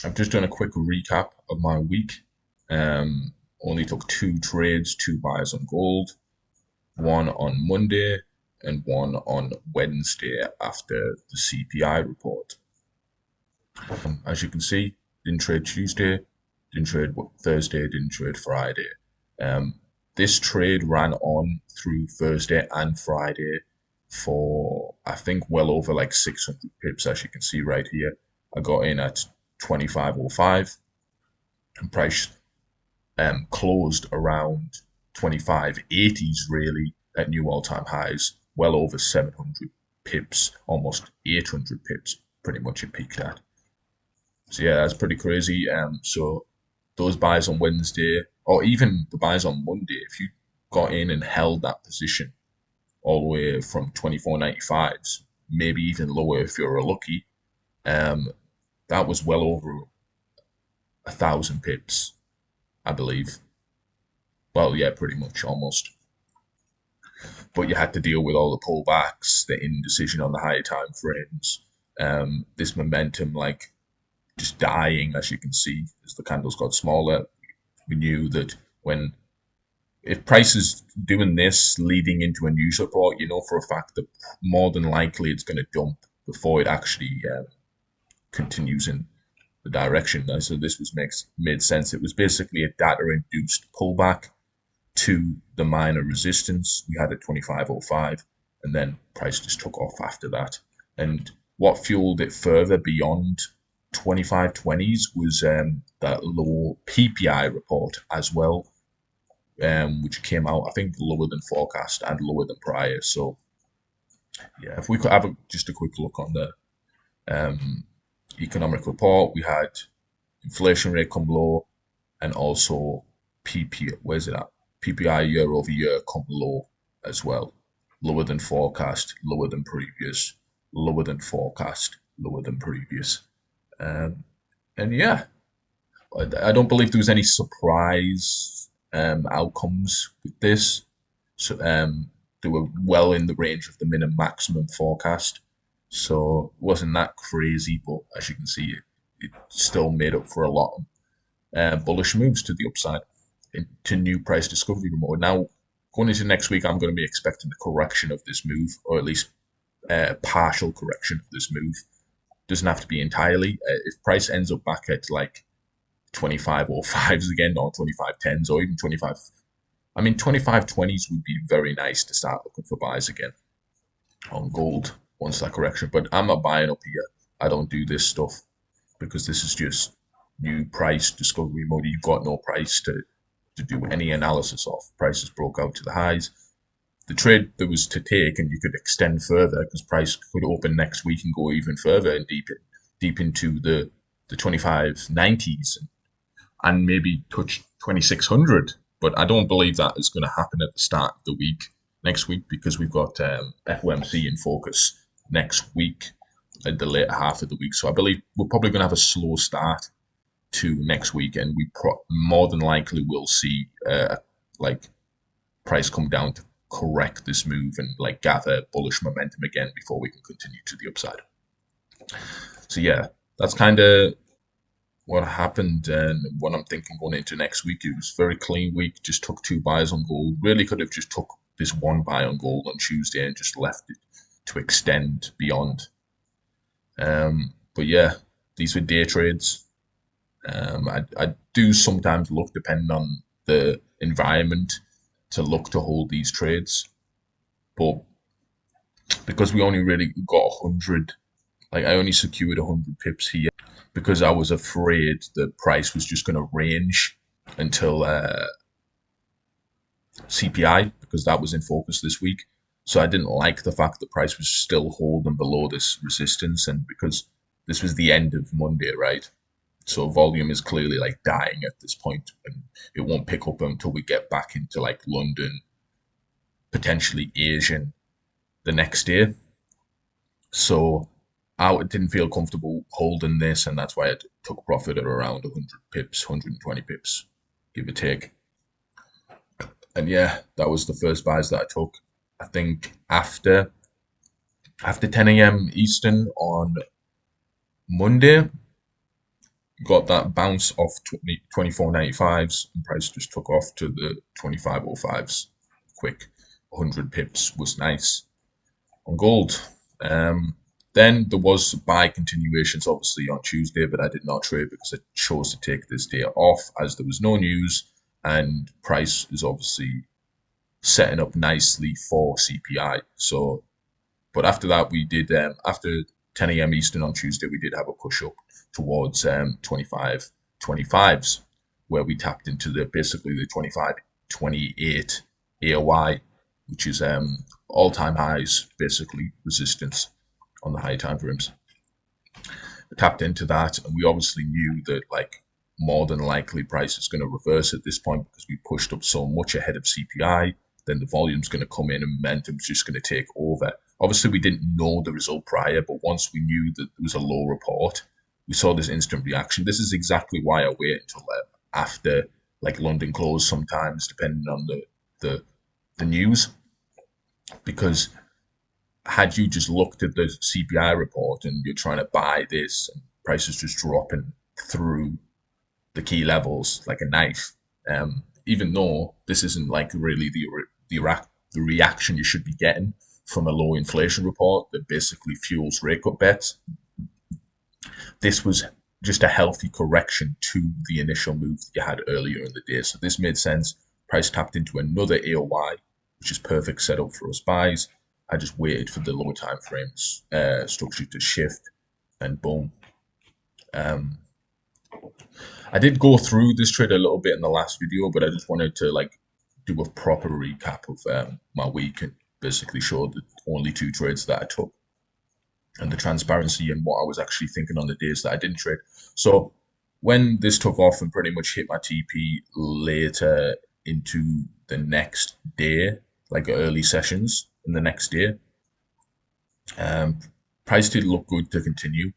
I've just done a quick recap of my week. Only took two trades, two buys on gold, one on Monday and one on Wednesday after the CPI report. As you can see, didn't trade Tuesday, didn't trade Thursday, didn't trade Friday. Um, this trade ran on through Thursday and Friday for I think well over like 600 pips, as you can see right here. I got in at 25.05 and price closed around 25.80s really at new all-time highs, well over 700 pips, almost 800 pips, pretty much it peaked at. So yeah, that's pretty crazy. So those buys on Wednesday, or even the buys on Monday, if you got in and held that position all the way from 24.95s, maybe even lower if you're lucky, um, that was well over 1,000 pips, I believe. Well, yeah, pretty much almost. But you had to deal with all the pullbacks, the indecision on the higher time frames, this momentum like just dying, as you can see, as the candles got smaller. We knew that when if price is doing this leading into a news report, you know for a fact that more than likely it's going to dump before it actually continues in the direction. So this was makes made sense. It was basically a data induced pullback to the minor resistance. We had at 25.05, and then price just took off after that. And what fueled it further beyond 25.20s was that low PPI report as well, which came out, I think, lower than forecast and lower than prior. So, yeah, if we could have just a quick look on the um, economic report, we had inflation rate come low and also where's it at? PPI year over year come low as well. Lower than forecast, lower than previous, lower than forecast, lower than previous. Um, and yeah, I don't believe there was any surprise outcomes with this. So they were well in the range of the minimum maximum forecast. So it wasn't that crazy, but as you can see, it still made up for a lot of bullish moves to the upside into new price discovery mode. Now, going into next week, I'm going to be expecting a correction of this move, or at least a partial correction of this move. Doesn't have to be entirely. If price ends up back at like 25.05s again, or 25.10s, or even 25, I mean 25.20s would be very nice to start looking for buys again on gold once that correction. But I'm not buying up here. I don't do this stuff because this is just new price discovery mode. You've got no price to do any analysis of. Prices broke out to the highs. The trade that was to take, and you could extend further because price could open next week and go even further and deep into the 25.90s and maybe touch 2600. But I don't believe that is going to happen at the start of the week next week because we've got FOMC in focus next week at the later half of the week. So I believe we're probably going to have a slow start to next week, and we more than likely will see like price come down to correct this move and like gather bullish momentum again before we can continue to the upside. So yeah, that's kind of what happened and what I'm thinking going into next week. It was a very clean week. Just took two buys on gold. Really could have just took this one buy on gold on Tuesday and just left it to extend beyond. But yeah, these were day trades. I do sometimes look, depending on the environment, to look to hold these trades. But because we only really got 100, like I only secured 100 pips here because I was afraid the price was just going to range until CPI because that was in focus this week. So I didn't like the fact the price was still holding below this resistance, and because this was the end of Monday, right? So volume is clearly like dying at this point, and it won't pick up until we get back into like London, potentially Asian the next day. So I didn't feel comfortable holding this, and that's why I took profit at around 100 pips, 120 pips, give or take. And yeah, that was the first buys that I took. I think after 10 a.m. Eastern on Monday, got that bounce off 24.95s, and price just took off to the 25.05s. Quick 100 pips was nice on gold. Um, then there was buy continuations obviously on Tuesday, but I did not trade because I chose to take this day off as there was no news and price is obviously setting up nicely for CPI. So but after that, we did after 10 a.m. Eastern on Tuesday, we did have a push up towards 25 25s, where we tapped into the basically the 25-28 AOI, which is all time highs, basically resistance on the high time frames. Tapped into that, and we obviously knew that like more than likely price is going to reverse at this point because we pushed up so much ahead of CPI. Then the volume's going to come in and momentum's just going to take over. Obviously, we didn't know the result prior, but once we knew that there was a low report, we saw this instant reaction. This is exactly why I wait until after like London close sometimes, depending on the the news, because had you just looked at the CPI report and you're trying to buy this and prices just dropping through the key levels like a knife, even though this isn't like really the reaction you should be getting from a low inflation report that basically fuels rate cut bets, this was just a healthy correction to the initial move that you had earlier in the day. So this made sense. Price tapped into another AOY, which is perfect setup for us buys. I just waited for the lower time frames structure to shift, and boom. Um, I did go through this trade a little bit in the last video, but I just wanted to like do a proper recap of my week and basically show the only two trades that I took and the transparency and what I was actually thinking on the days that I didn't trade. So when this took off and pretty much hit my TP later into the next day, like early sessions in the next day, um, price did look good to continue.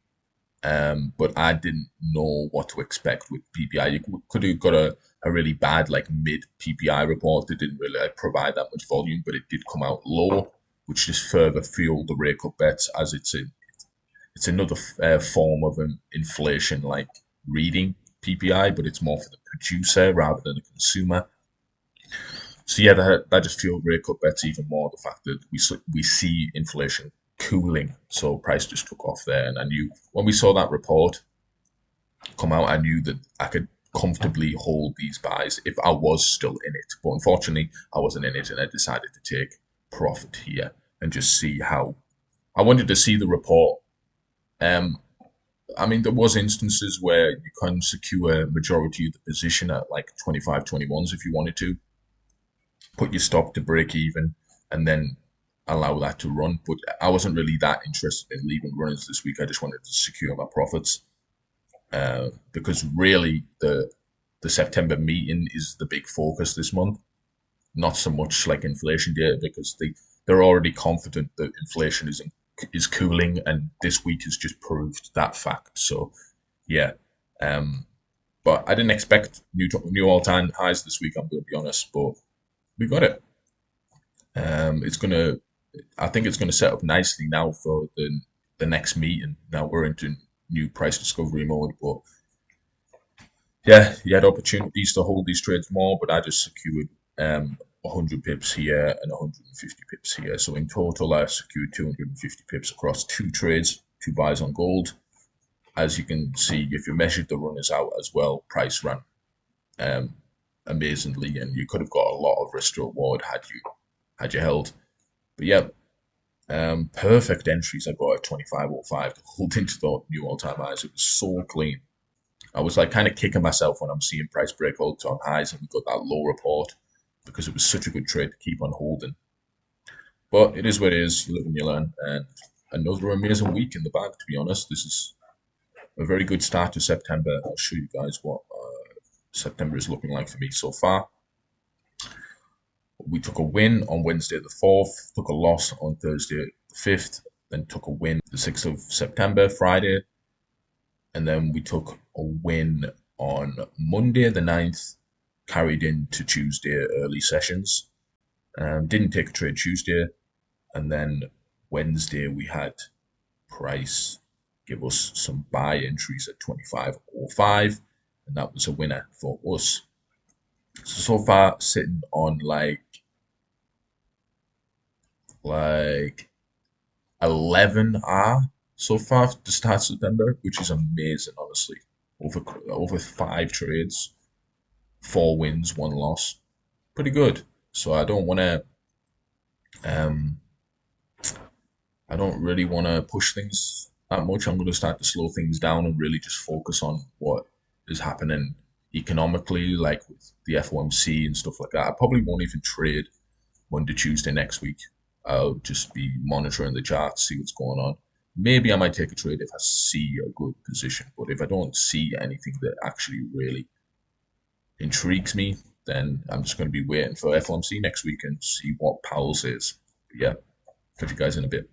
But I didn't know what to expect with PPI. You could have got a really bad like mid PPI report that didn't really like, provide that much volume, but it did come out low, which just further fueled the rate cut bets as it's another form of an inflation like reading PPI, but it's more for the producer rather than the consumer. So yeah, that just fueled rate cut bets even more. The fact that we see inflation cooling, so price just took off there, and I knew when we saw that report come out, I knew that I could comfortably hold these buys if I was still in it. But unfortunately, I wasn't in it, and I decided to take profit here and just see how. I wanted to see the report. Um, I mean, there was instances where you can secure a majority of the position at like 25-21s if you wanted to. Put your stop to break even, and then allow that to run. But I wasn't really that interested in leaving runners this week. I just wanted to secure my profits because really the September meeting is the big focus this month. Not so much like inflation data because they're already confident that inflation is cooling, and this week has just proved that fact. So yeah, um, but I didn't expect new all time highs this week. I'm going to be honest, but we got it. It's gonna. I think it's gonna set up nicely now for the next meeting. Now we're into new price discovery mode, but yeah, you had opportunities to hold these trades more, but I just secured 100 pips here and 150 pips here. So in total, I secured 250 pips across two trades, two buys on gold. As you can see, if you measured the runners out as well, price ran um, amazingly, and you could have got a lot of risk to reward had you held. But yeah, perfect entries I got at 25.05 to hold into the new all-time highs. It was so clean. I was like kind of kicking myself when I'm seeing price break all-time highs and we got that low report because it was such a good trade to keep on holding. But it is what it is. You live and you learn. And another amazing week in the bag, to be honest. This is a very good start to September. I'll show you guys what September is looking like for me so far. We took a win on Wednesday the 4th, took a loss on Thursday the 5th, then took a win the 6th of September, Friday, and then we took a win on Monday the 9th, carried into Tuesday early sessions. Didn't take a trade Tuesday, and then Wednesday we had price give us some buy entries at 25.05, and that was a winner for us. So far, sitting on like 11R so far to start September, which is amazing, honestly. Over 5 trades, 4 wins, 1 loss, pretty good. So um, I don't really want to push things that much. I'm going to start to slow things down and really just focus on what is happening economically, like with the FOMC and stuff like that. I probably won't even trade Monday, Tuesday next week. I'll just be monitoring the charts, see what's going on. Maybe I might take a trade if I see a good position, but if I don't see anything that actually really intrigues me, then I'm just going to be waiting for FOMC next week and see what Powell says. But yeah, catch you guys in a bit.